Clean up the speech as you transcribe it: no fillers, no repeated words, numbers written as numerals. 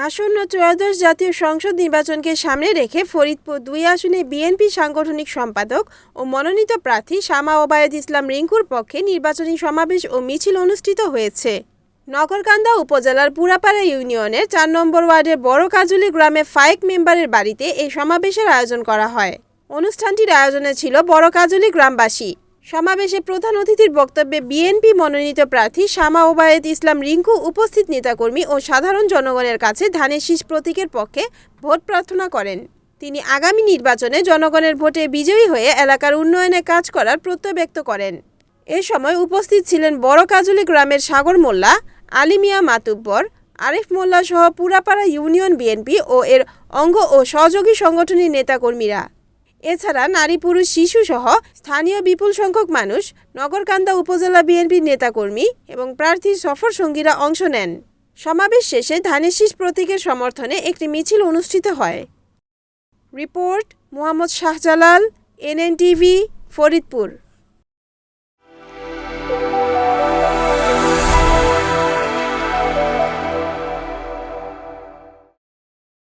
আসন্ন ত্রয়োদশ জাতীয় সংসদ নির্বাচনকে সামনে রেখে ফরিদপুর ২ আসনে বিএনপি সাংগঠনিক সম্পাদক ও মনোনীত প্রার্থী শামা ওবায়দ ইসলাম রিংকুর পক্ষে নির্বাচনী সমাবেশ ও মিছিল অনুষ্ঠিত হয়েছে। নগরকান্দা উপজেলার পুরাপাড়া ইউনিয়নের ৪ নম্বর ওয়ার্ডের বড় কাজুলি গ্রামে ফায়েক মেম্বারের বাড়িতে এই সমাবেশের আয়োজন করা হয়। অনুষ্ঠানটির আয়োজনে ছিল বড় কাজুলি গ্রামবাসী। সমাবেশে প্রধান অতিথির বক্তব্যে বিএনপি মনোনীত প্রার্থী শামা ওবায়দ ইসলাম রিংকু উপস্থিত নেতাকর্মী ও সাধারণ জনগণের কাছে ধানের শীষ প্রতীকের পক্ষে ভোট প্রার্থনা করেন। তিনি আগামী নির্বাচনে জনগণের ভোটে বিজয়ী হয়ে এলাকার উন্নয়নে কাজ করার প্রত্যয় ব্যক্ত করেন। এ সময় উপস্থিত ছিলেন বড় কাজুলি গ্রামের সাগর মোল্লা, আলী মিয়া মাতুব্বর, আরিফ মোল্লা সহ পুরাপাড়া ইউনিয়ন বিএনপি ও এর অঙ্গ ও সহযোগী সংগঠনের নেতাকর্মীরা। এছাড়া নারী, পুরুষ, শিশু সহ স্থানীয় বিপুল সংখ্যক মানুষ, নগরকান্দা উপজেলা বিএনপির নেতাকর্মী এবং প্রার্থীর সফর সঙ্গীরা অংশ নেন। সমাবেশ শেষে ধানের শীষ প্রতীকের সমর্থনে একটি মিছিল অনুষ্ঠিত হয়। Report Mohammad Shahjalal, NNTV, Faridpur.